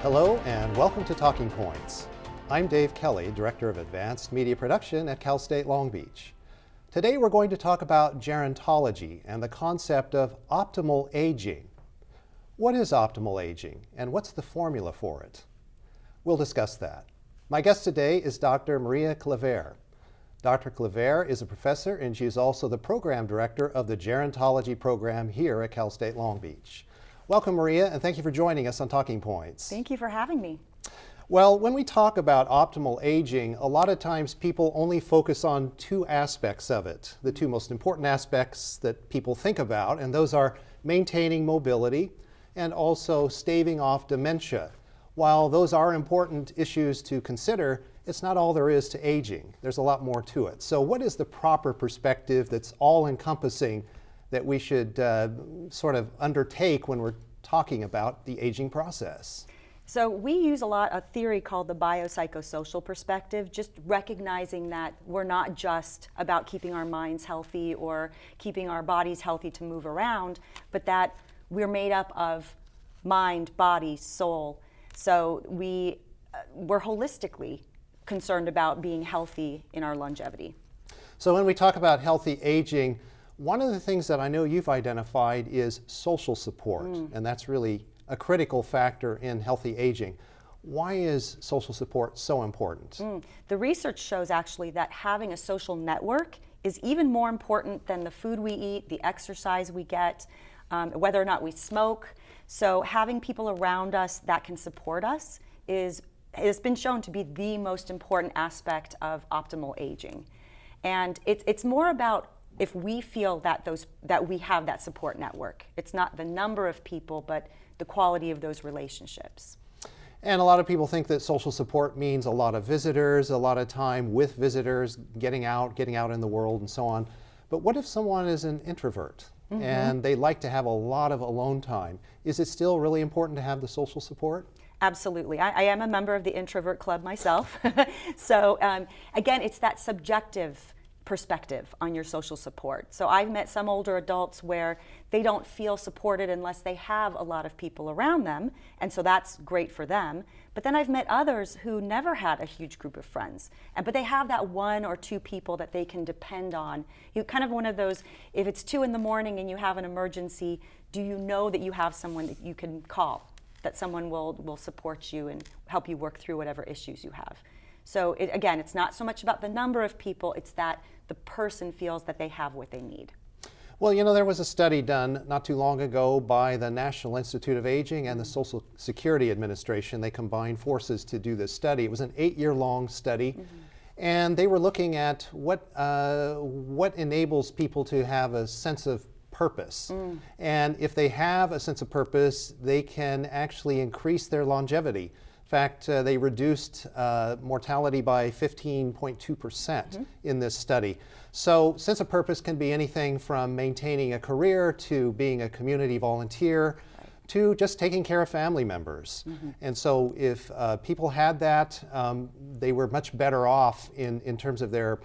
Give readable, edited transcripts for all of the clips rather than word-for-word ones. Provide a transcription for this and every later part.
Hello and welcome to Talking Points. I'm Dave Kelly, Director of Advanced Media Production at Cal State Long Beach. Today we're going to talk about gerontology and the concept of optimal aging. What is optimal aging and what's the formula for it? We'll discuss that. My guest today is Dr. Maria Claver. Dr. Claver is a professor and she is also the program director of the Gerontology Program here at Cal State Long Beach. Welcome, Maria, and thank you for joining us on Talking Points. Thank you for having me. Well, when we talk about optimal aging, a lot of times people only focus on two aspects of it, the two most important aspects that people think about, and those are maintaining mobility and also staving off dementia. While those are important issues to consider, it's not all there is to aging. There's a lot more to it. So what is the proper perspective that's all-encompassing that we should sort of undertake when we're talking about the aging process? So we use a lot of theory called the biopsychosocial perspective, just recognizing that we're not just about keeping our minds healthy or keeping our bodies healthy to move around, but that we're made up of mind, body, soul. So we're holistically concerned about being healthy in our longevity. So when we talk about healthy aging, one of the things that I know you've identified is social support, and that's really a critical factor in healthy aging. Why is social support so important? The research shows actually that having a social network is even more important than the food we eat, the exercise we get, whether or not we smoke. So having people around us that can support us has been shown to be the most important aspect of optimal aging. And it's more about if we feel that we have that support network. It's not the number of people, but the quality of those relationships. And a lot of people think that social support means a lot of visitors, a lot of time with visitors, getting out in the world and so on. But what if someone is an introvert and they like to have a lot of alone time? Is it still really important to have the social support? Absolutely. I am a member of the introvert club myself. So again, it's that subjective perspective on your social support. So I've met some older adults where they don't feel supported unless they have a lot of people around them, and so that's great for them. But then I've met others who never had a huge group of friends, but they have that one or two people that they can depend on. You kind of one of those, if it's 2 a.m. and you have an emergency, do you know that you have someone that you can call, that someone will support you and help you work through whatever issues you have? So again, it's not so much about the number of people, it's that the person feels that they have what they need. Well, you know, there was a study done not too long ago by the National Institute of Aging and the Social Security Administration. They combined forces to do this study. It was an 8-year-long study, and they were looking at what enables people to have a sense of purpose. And if they have a sense of purpose, they can actually increase their longevity. In fact, they reduced mortality by 15.2% in this study. So sense of purpose can be anything from maintaining a career to being a community volunteer to just taking care of family members. And so if people had that, they were much better off in terms of their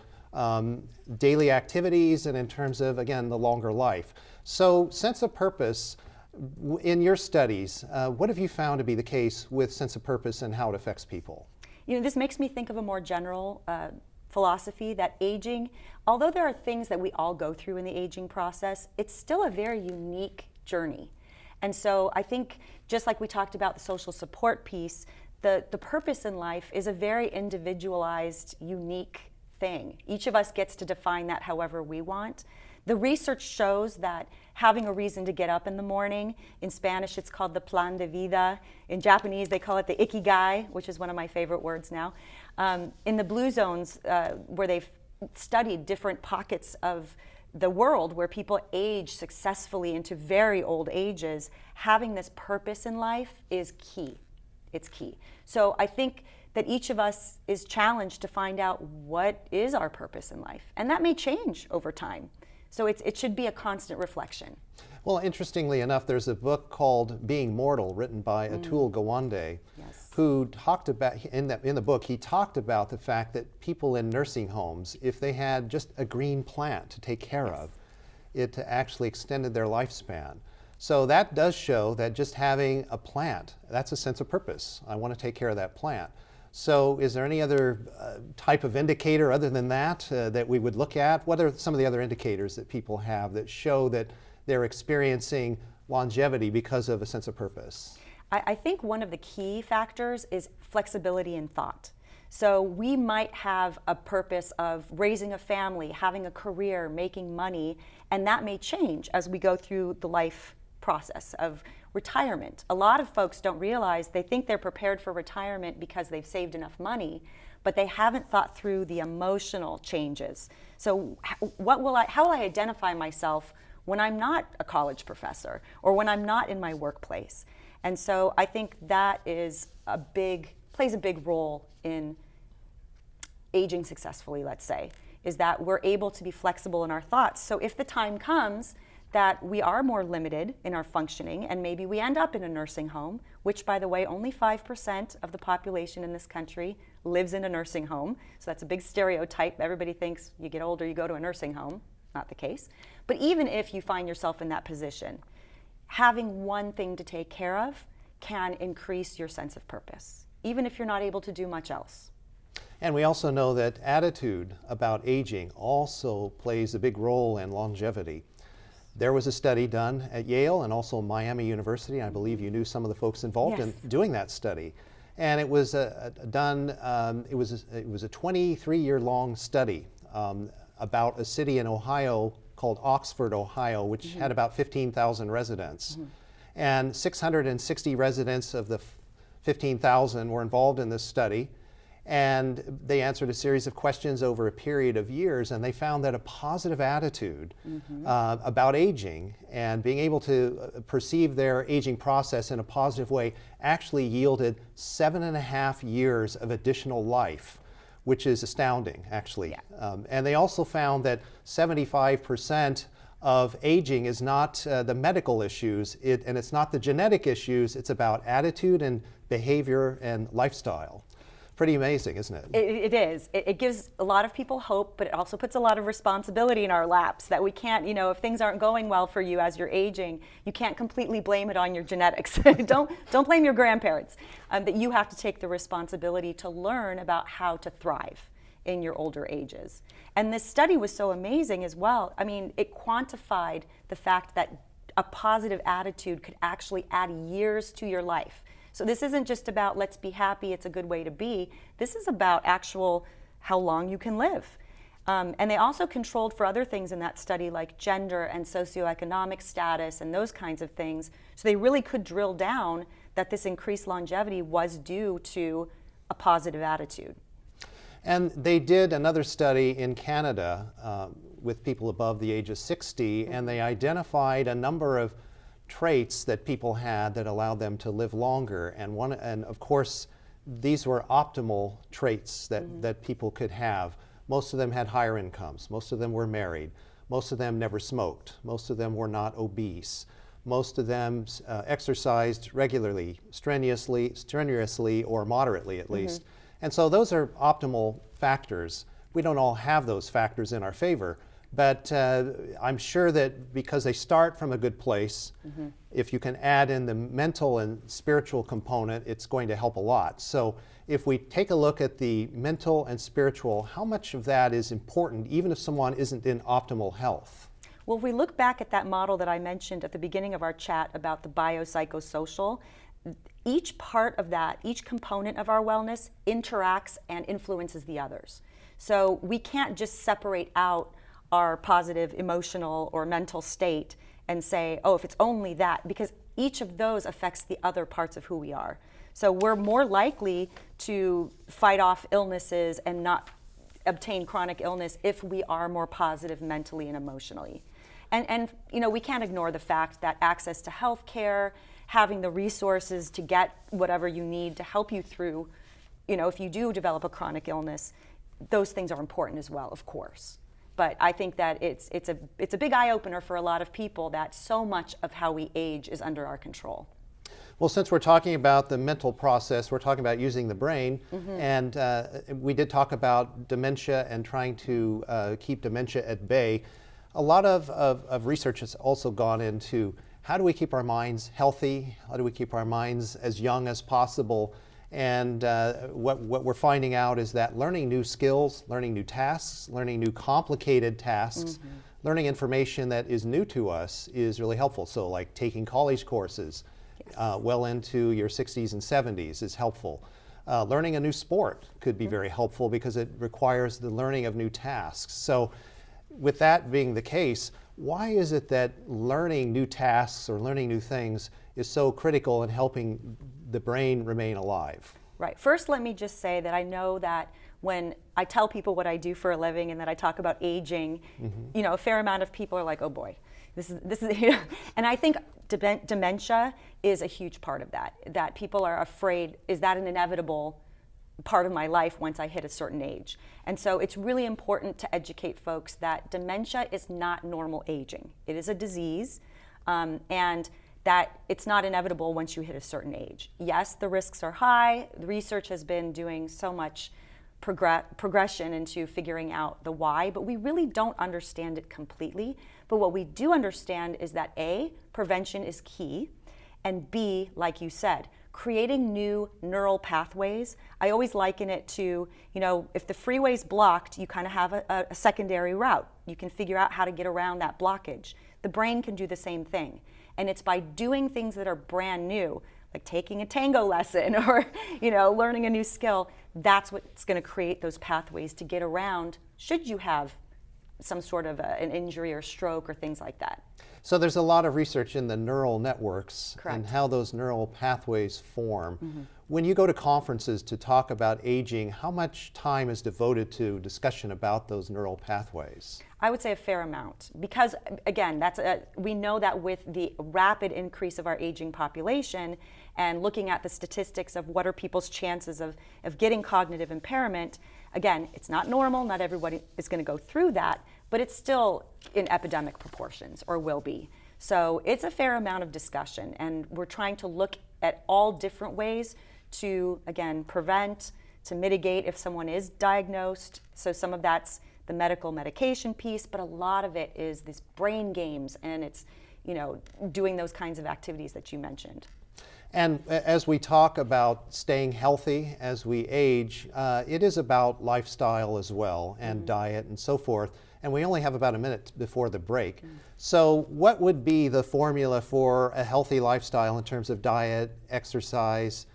daily activities and in terms of, again, the longer life. So sense of purpose, in your studies, what have you found to be the case with sense of purpose and how it affects people? You know, this makes me think of a more general philosophy that aging, although there are things that we all go through in the aging process, it's still a very unique journey. And so I think, just like we talked about the social support piece, the purpose in life is a very individualized, unique thing. Each of us gets to define that however we want. The research shows that having a reason to get up in the morning, in Spanish it's called the plan de vida, in Japanese they call it the ikigai, which is one of my favorite words now. In the blue zones where they've studied different pockets of the world where people age successfully into very old ages, having this purpose in life is key. It's key. So I think that each of us is challenged to find out what is our purpose in life, and that may change over time. So it should be a constant reflection. Well, interestingly enough, there's a book called Being Mortal, written by Atul Gawande, who talked about, in the book, he talked about the fact that people in nursing homes, if they had just a green plant to take care of, it actually extended their lifespan. So that does show that just having a plant, that's a sense of purpose. I want to take care of that plant. So is there any other type of indicator other than that that we would look at? What are some of the other indicators that people have that show that they're experiencing longevity because of a sense of purpose? I think one of the key factors is flexibility in thought. So we might have a purpose of raising a family, having a career, making money, and that may change as we go through the life process of retirement. A lot of folks don't realize, they think they're prepared for retirement because they've saved enough money, but they haven't thought through the emotional changes. So how will I identify myself when I'm not a college professor or when I'm not in my workplace? And so I think that is plays a big role in aging successfully, let's say, is that we're able to be flexible in our thoughts. So if the time comes that we are more limited in our functioning and maybe we end up in a nursing home, which, by the way, only 5% of the population in this country lives in a nursing home. So that's a big stereotype. Everybody thinks you get older, you go to a nursing home. Not the case. But even if you find yourself in that position, having one thing to take care of can increase your sense of purpose, even if you're not able to do much else. And we also know that attitude about aging also plays a big role in longevity. There was a study done at Yale and also Miami University. I believe you knew some of the folks involved Yes. in doing that study. And it was done, it was a 23-year-long study about a city in Ohio called Oxford, Ohio, which had about 15,000 residents. And 660 residents of the 15,000 were involved in this study. And they answered a series of questions over a period of years, and they found that a positive attitude about aging and being able to perceive their aging process in a positive way actually yielded 7.5 years of additional life, which is astounding, actually. Yeah. And they also found that 75% of aging is not the medical issues, and it's not the genetic issues, it's about attitude and behavior and lifestyle. Pretty amazing, isn't it? It is. It gives a lot of people hope, but it also puts a lot of responsibility in our laps that we can't, if things aren't going well for you as you're aging, you can't completely blame it on your genetics. Don't blame your grandparents. That you have to take the responsibility to learn about how to thrive in your older ages. And this study was so amazing as well. I mean, it quantified the fact that a positive attitude could actually add years to your life. So this isn't just about let's be happy, it's a good way to be. This is about actual how long you can live. And they also controlled for other things in that study like gender and socioeconomic status and those kinds of things. So they really could drill down that this increased longevity was due to a positive attitude. And they did another study in Canada with people above the age of 60, and they identified a number of traits that people had that allowed them to live longer. And of course, these were optimal traits that people could have. Most of them had higher incomes. Most of them were married. Most of them never smoked. Most of them were not obese. Most of them exercised regularly, strenuously, or moderately at least. And so those are optimal factors. We don't all have those factors in our favor, but I'm sure that because they start from a good place, if you can add in the mental and spiritual component, it's going to help a lot. So if we take a look at the mental and spiritual, how much of that is important even if someone isn't in optimal health? Well, if we look back at that model that I mentioned at the beginning of our chat about the biopsychosocial, each part of that, each component of our wellness interacts and influences the others. So we can't just separate out our positive emotional or mental state and say, oh, if it's only that, because each of those affects the other parts of who we are. So we're more likely to fight off illnesses and not obtain chronic illness if we are more positive mentally and emotionally. And we can't ignore the fact that access to health care, having the resources to get whatever you need to help you through, if you do develop a chronic illness, those things are important as well, of course. But I think that it's a big eye-opener for a lot of people that so much of how we age is under our control. Well, since we're talking about the mental process, we're talking about using the brain, and we did talk about dementia and trying to keep dementia at bay. A lot of research has also gone into how do we keep our minds healthy? How do we keep our minds as young as possible? And what we're finding out is that learning new skills, learning new tasks, learning new complicated tasks, learning information that is new to us is really helpful. So like taking college courses well into your 60s and 70s is helpful. Learning a new sport could be very helpful because it requires the learning of new tasks. So with that being the case, why is it that learning new tasks or learning new things is so critical in helping the brain remain alive? Right. First, let me just say that I know that when I tell people what I do for a living and that I talk about aging, you know, a fair amount of people are like, oh boy, this is, you know, and I think dementia is a huge part of that people are afraid, is that an inevitable part of my life once I hit a certain age? And so it's really important to educate folks that dementia is not normal aging. It is a disease, and that it's not inevitable once you hit a certain age. Yes, the risks are high. The research has been doing so much progression into figuring out the why, but we really don't understand it completely. But what we do understand is that A, prevention is key, and B, like you said, creating new neural pathways. I always liken it to, you know, if the freeway's blocked, you kind of have a secondary route. You can figure out how to get around that blockage. The brain can do the same thing. And it's by doing things that are brand new, like taking a tango lesson or, you know, learning a new skill, that's what's going to create those pathways to get around should you have some sort of an injury or stroke or things like that. So there's a lot of research in the neural networks and how those neural pathways form. When you go to conferences to talk about aging, how much time is devoted to discussion about those neural pathways? I would say a fair amount, because again, we know that with the rapid increase of our aging population and looking at the statistics of what are people's chances of getting cognitive impairment, again, it's not normal, not everybody is going to go through that, but it's still in epidemic proportions, or will be. So it's a fair amount of discussion, and we're trying to look at all different ways to, again, prevent, to mitigate if someone is diagnosed. So some of that's the medical medication piece, but a lot of it is these brain games, and it's, you know, doing those kinds of activities that you mentioned. And as we talk about staying healthy as we age, it is about lifestyle as well, and diet and so forth. And we only have about a minute before the break. So what would be the formula for a healthy lifestyle in terms of diet, exercise,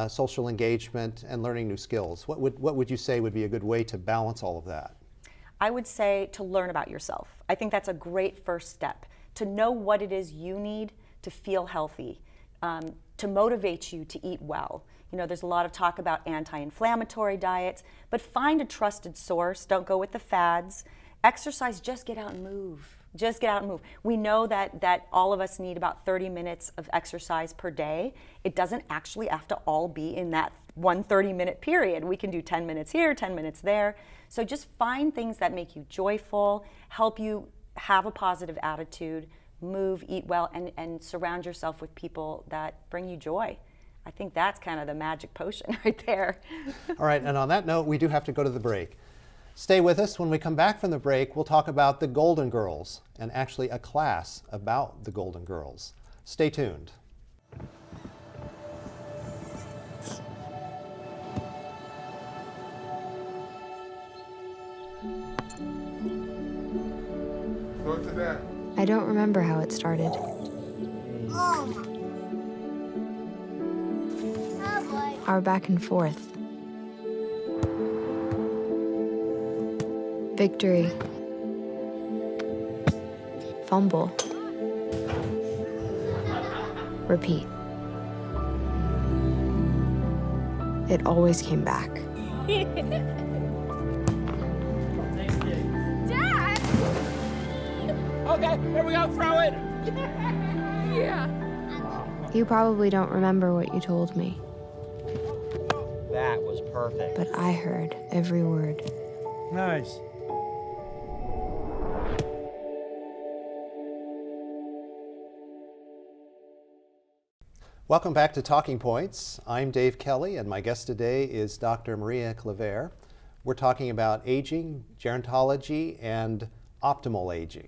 social engagement, and learning new skills? What would you say would be a good way to balance all of that? I would say to learn about yourself. I think that's a great first step, to know what it is you need to feel healthy, to motivate you to eat well. You know, there's a lot of talk about anti-inflammatory diets, but find a trusted source. Don't go with the fads. Exercise, just get out and move. Just get out and move. We know that all of us need about 30 minutes of exercise per day. It doesn't actually have to all be in that one 30-minute period. We can do 10 minutes here, 10 minutes there. So just find things that make you joyful, help you have a positive attitude, move, eat well, and surround yourself with people that bring you joy. I think that's kind of the magic potion right there. All right, and on that note, we do have to go to the break. Stay with us. When we come back from the break, we'll talk about the Golden Girls, and actually a class about the Golden Girls. Stay tuned. I don't remember how it started. Our back and forth. Victory. Fumble. Repeat. It always came back. Dad! Okay, here we go, throw it! Yeah. You probably don't remember what you told me, That was perfect. but I heard every word. Nice. Welcome back to Talking Points. I'm Dave Kelly, and my guest today is Dr. Maria Claver. We're talking about aging, gerontology, and optimal aging.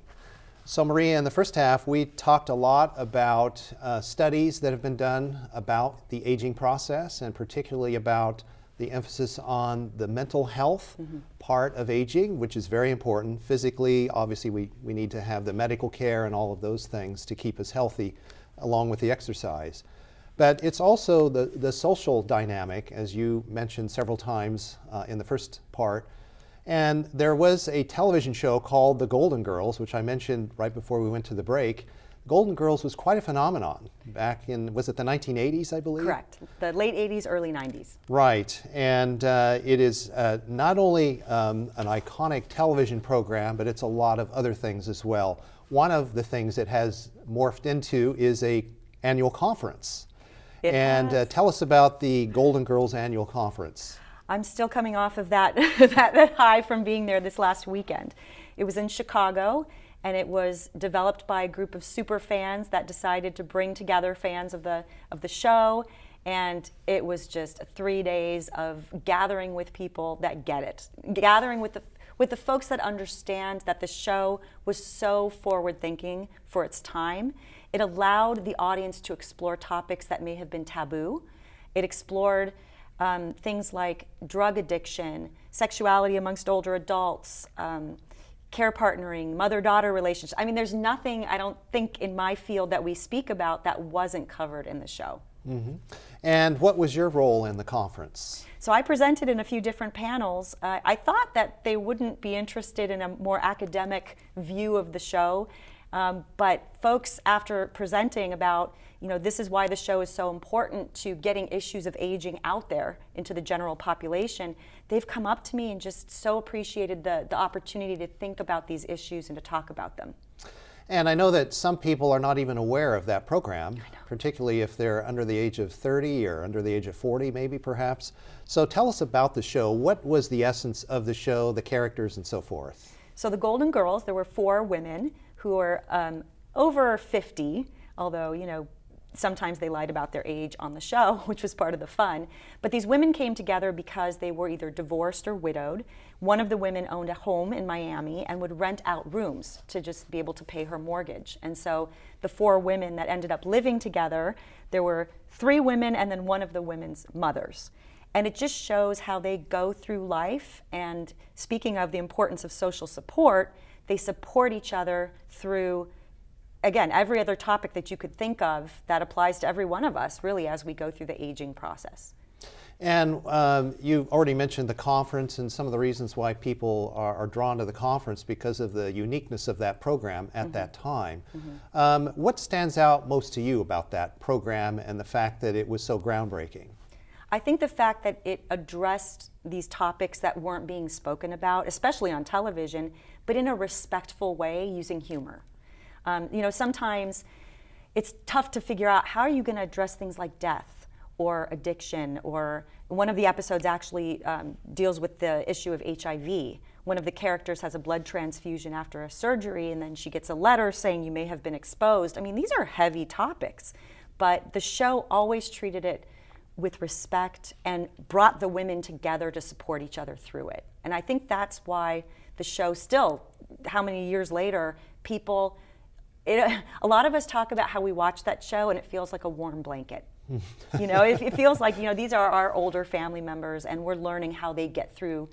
So Maria, in the first half, we talked a lot about studies that have been done about the aging process, and particularly about the emphasis on the mental health part of aging, which is very important. Physically, obviously, we need to have the medical care and all of those things to keep us healthy, along with the exercise. But it's also the social dynamic, as you mentioned several times in the first part. And there was a television show called The Golden Girls, which I mentioned right before we went to the break. Golden Girls was quite a phenomenon back in, was it the 1980s, I believe? Correct. The late 80s, early 90s. Right. And it is not only an iconic television program, but it's a lot of other things as well. One of the things it has morphed into is a annual conference. Tell us about the Golden Girls annual conference. I'm still coming off of that, that high from being there this last weekend. It was in Chicago, and it was developed by a group of super fans that decided to bring together fans of the show, and it was just 3 days of gathering with people that get it, gathering with the folks that understand that the show was so forward-thinking for its time. It allowed the audience to explore topics that may have been taboo. It explored things like drug addiction, sexuality amongst older adults, care partnering, mother-daughter relationships. I mean, there's nothing, I don't think, in my field that we speak about that wasn't covered in the show. Mm-hmm. And what was your role in the conference? So I presented in a few different panels. I thought that they wouldn't be interested in a more academic view of the show, but folks, after presenting about, this is why the show is so important to getting issues of aging out there into the general population, they've come up to me and just so appreciated the opportunity to think about these issues and to talk about them. And I know that some people are not even aware of that program, particularly if they're under the age of 30 or under the age of 40, maybe perhaps. So tell us about the show. What was the essence of the show, the characters, and so forth? So the Golden Girls, there were 4 women who were over 50, although, sometimes they lied about their age on the show, which was part of the fun. But these women came together because they were either divorced or widowed. One of the women owned a home in Miami and would rent out rooms to just be able to pay her mortgage. And so the 4 women that ended up living together, there were 3 women and then one of the women's mothers. And it just shows how they go through life. And speaking of the importance of social support, they support each other through, again, every other topic that you could think of that applies to every one of us, really, as we go through the aging process. And you already mentioned the conference and some of the reasons why people are drawn to the conference because of the uniqueness of that program at that time. What stands out most to you about that program and the fact that it was so groundbreaking? I think the fact that it addressed these topics that weren't being spoken about, especially on television, but in a respectful way using humor. Sometimes it's tough to figure out how are you going to address things like death or addiction, or one of the episodes actually deals with the issue of HIV. One of the characters has a blood transfusion after a surgery, and then she gets a letter saying you may have been exposed. I mean, these are heavy topics, but the show always treated it with respect and brought the women together to support each other through it. And I think that's why the show still, how many years later, people, a lot of us talk about how we watch that show and it feels like a warm blanket. It feels like, these are our older family members and we're learning how they get through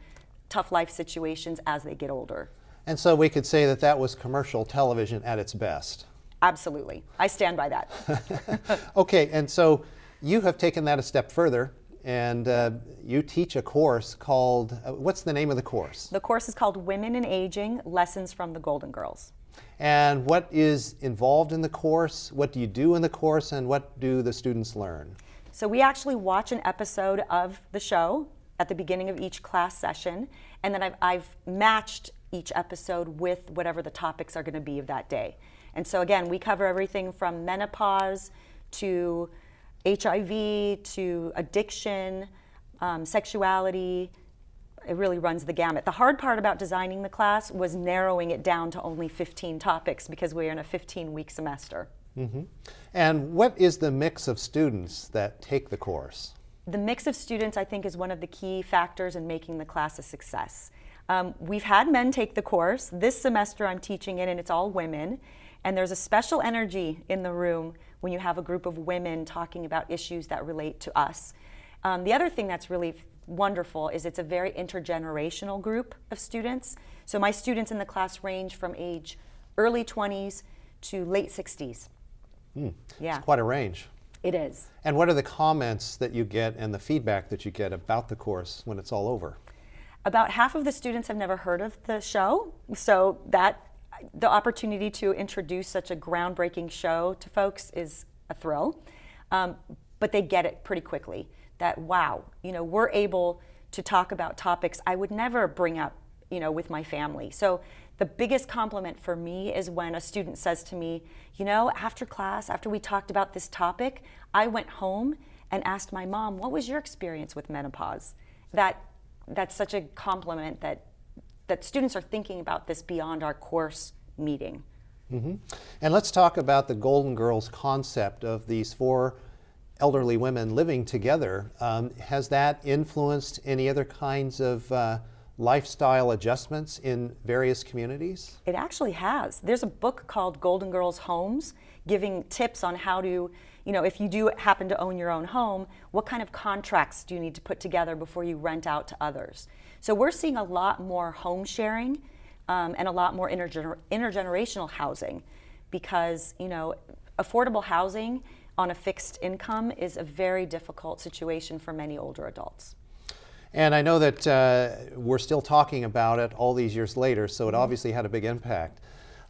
tough life situations as they get older. And so we could say that was commercial television at its best. Absolutely. I stand by that. Okay, and so you have taken that a step further, and you teach a course called, what's the name of the course? The course is called Women in Aging, Lessons from the Golden Girls. And what is involved in the course? What do you do in the course, and what do the students learn? So we actually watch an episode of the show at the beginning of each class session, and then I've matched each episode with whatever the topics are going to be of that day. And so again, we cover everything from menopause to HIV to addiction, sexuality. It really runs the gamut. The hard part about designing the class was narrowing it down to only 15 topics because we're in a 15-week semester. And what is the mix of students that take the course? The mix of students, I think, is one of the key factors in making the class a success. We've had men take the course. This semester I'm teaching it, and it's all women. And there's a special energy in the room when you have a group of women talking about issues that relate to us. The other thing that's really wonderful is it's a very intergenerational group of students. So my students in the class range from age early 20s to late 60s. Yeah. It's quite a range. It is. And what are the comments that you get and the feedback that you get about the course when it's all over? About half of the students have never heard of the show, so that the opportunity to introduce such a groundbreaking show to folks is a thrill. But they get it pretty quickly, that wow, we're able to talk about topics I would never bring up, with my family. So the biggest compliment for me is when a student says to me, after class, after we talked about this topic, I went home and asked my mom, what was your experience with menopause? That's such a compliment that students are thinking about this beyond our course meeting. Mm-hmm. And let's talk about the Golden Girls concept of these 4 elderly women living together. Has that influenced any other kinds of lifestyle adjustments in various communities? It actually has. There's a book called Golden Girls Homes, giving tips on how to, if you do happen to own your own home, what kind of contracts do you need to put together before you rent out to others? So we're seeing a lot more home sharing and a lot more intergenerational housing because, affordable housing on a fixed income is a very difficult situation for many older adults. And I know that we're still talking about it all these years later, so it obviously had a big impact.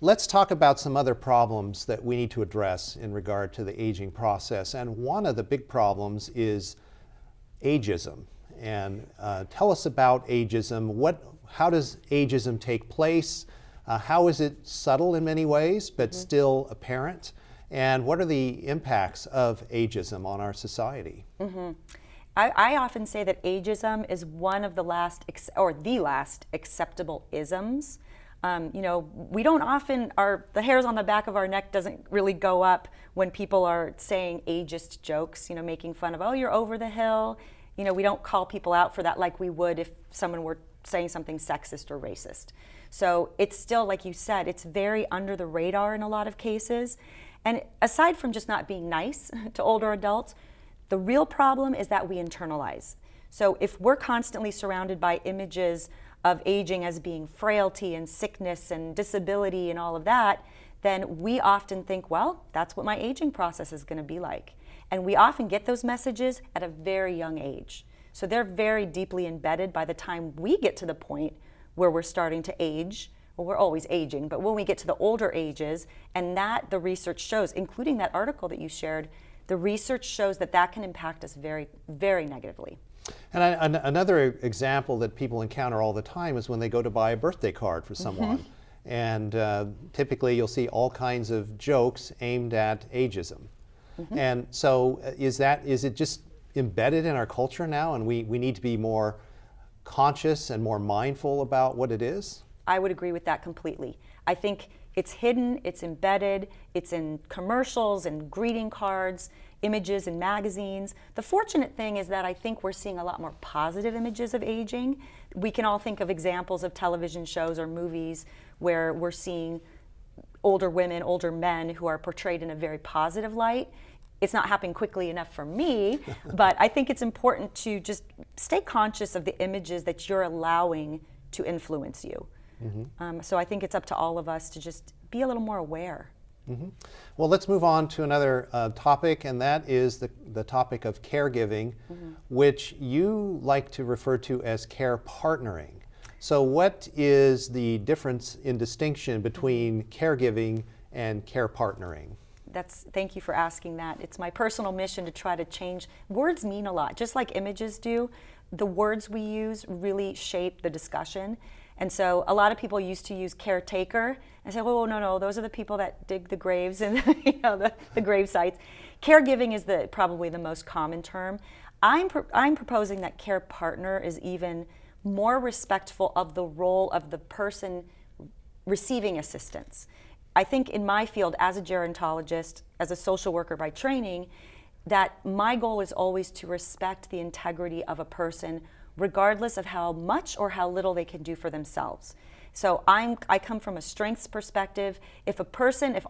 Let's talk about some other problems that we need to address in regard to the aging process. And one of the big problems is ageism. And tell us about ageism. How does ageism take place? How is it subtle in many ways, but still apparent? And what are the impacts of ageism on our society? I often say that ageism is one of the last acceptable isms. We don't often, the hairs on the back of our neck doesn't really go up when people are saying ageist jokes, making fun of, oh, you're over the hill. We don't call people out for that like we would if someone were saying something sexist or racist. So it's still, like you said, it's very under the radar in a lot of cases. And aside from just not being nice to older adults, the real problem is that we internalize. So if we're constantly surrounded by images of aging as being frailty and sickness and disability and all of that, then we often think, well, that's what my aging process is going to be like. And we often get those messages at a very young age. So they're very deeply embedded by the time we get to the point where we're starting to age. Well, we're always aging, but when we get to the older ages, and that the research shows, including that article that you shared, the research shows that can impact us very, very negatively. And another example that people encounter all the time is when they go to buy a birthday card for someone. And typically you'll see all kinds of jokes aimed at ageism. And so is it just embedded in our culture now and we need to be more conscious and more mindful about what it is? I would agree with that completely. I think it's hidden, it's embedded, it's in commercials and greeting cards, images in magazines. The fortunate thing is that I think we're seeing a lot more positive images of aging. We can all think of examples of television shows or movies where we're seeing older women, older men who are portrayed in a very positive light. It's not happening quickly enough for me, but I think it's important to just stay conscious of the images that you're allowing to influence you. So I think it's up to all of us to just be a little more aware. Well, let's move on to another topic, and that is the topic of caregiving, which you like to refer to as care partnering. So what is the difference in distinction between caregiving and care partnering? Thank you for asking that. It's my personal mission to try to change. Words mean a lot, just like images do. The words we use really shape the discussion. And so a lot of people used to use caretaker and say, oh, no, those are the people that dig the graves and the grave sites. Caregiving is probably the most common term. I'm proposing that care partner is even more respectful of the role of the person receiving assistance. I think in my field as a gerontologist, as a social worker by training, that my goal is always to respect the integrity of a person regardless of how much or how little they can do for themselves. So I come from a strengths perspective. If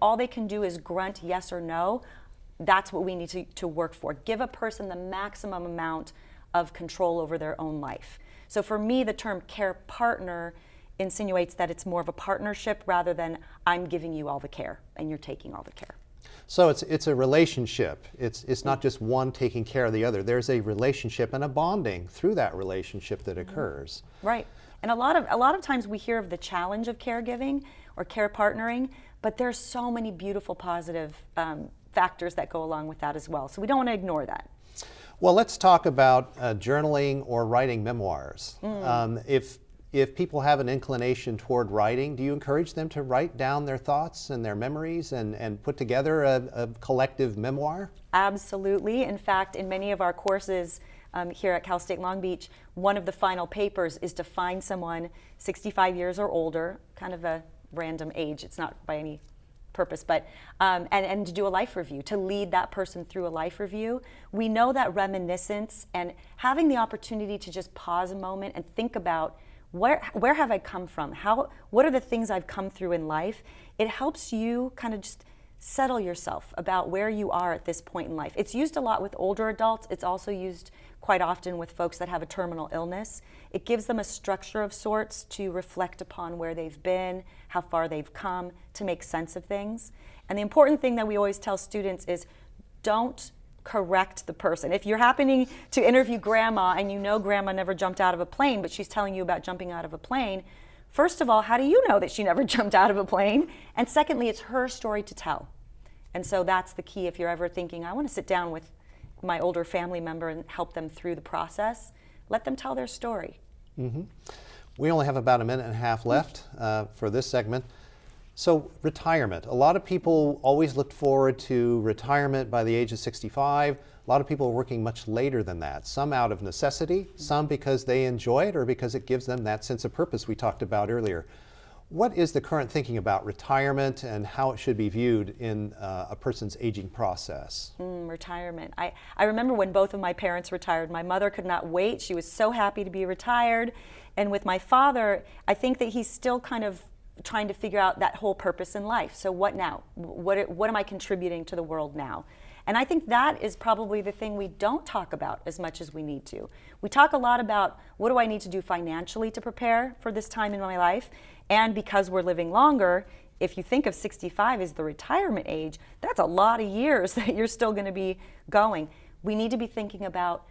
all they can do is grunt yes or no, that's what we need to work for. Give a person the maximum amount of control over their own life. So for me, the term care partner insinuates that it's more of a partnership rather than I'm giving you all the care and you're taking all the care. So it's a relationship. It's not just one taking care of the other. There's a relationship and a bonding through that relationship that occurs. Right. And a lot of times we hear of the challenge of caregiving or care partnering, but there's so many beautiful positive factors that go along with that as well. So we don't want to ignore that. Well, let's talk about journaling or writing memoirs. If people have an inclination toward writing, do you encourage them to write down their thoughts and their memories and put together a collective memoir? Absolutely. In fact, in many of our courses here at Cal State Long Beach, one of the final papers is to find someone 65 years or older, kind of a random age, it's not by any purpose, but and to do a life review, to lead that person through a life review. We know that reminiscence and having the opportunity to just pause a moment and think about where have I come from? What are the things I've come through in life? It helps you kind of just settle yourself about where you are at this point in life. It's used a lot with older adults. It's also used quite often with folks that have a terminal illness. It gives them a structure of sorts to reflect upon where they've been, how far they've come, to make sense of things. And the important thing that we always tell students is don't correct the person. If you're happening to interview grandma and you know grandma never jumped out of a plane, but she's telling you about jumping out of a plane, first of all, how do you know that she never jumped out of a plane? And secondly, it's her story to tell. And so that's the key if you're ever thinking, I want to sit down with my older family member and help them through the process. Let them tell their story. Mm-hmm. We only have about a minute and a half left for this segment. So retirement. A lot of people always look forward to retirement by the age of 65. A lot of people are working much later than that, some out of necessity, some because they enjoy it or because it gives them that sense of purpose we talked about earlier. What is the current thinking about retirement and how it should be viewed in a person's aging process? Retirement. I remember when both of my parents retired. My mother could not wait. She was so happy to be retired. And with my father, I think that he's still kind of trying to figure out that whole purpose in life. So what now? What am I contributing to the world now? And I think that is probably the thing we don't talk about as much as we need to. We talk a lot about what do I need to do financially to prepare for this time in my life. And because we're living longer, if you think of 65 as the retirement age, that's a lot of years that you're still going to be going. We need to be thinking about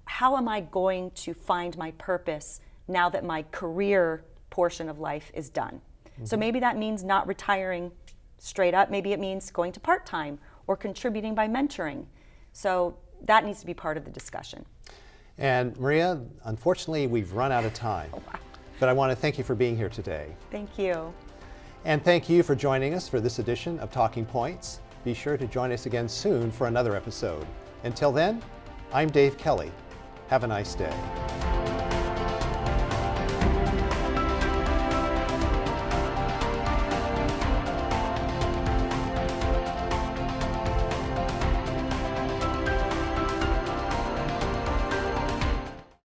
how am I going to find my purpose now that my career portion of life is done. Mm-hmm. So maybe that means not retiring straight up. Maybe it means going to part-time or contributing by mentoring. So that needs to be part of the discussion. And Maria, unfortunately, we've run out of time. Oh, wow. But I want to thank you for being here today. Thank you. And thank you for joining us for this edition of Talking Points. Be sure to join us again soon for another episode. Until then, I'm Dave Kelly. Have a nice day.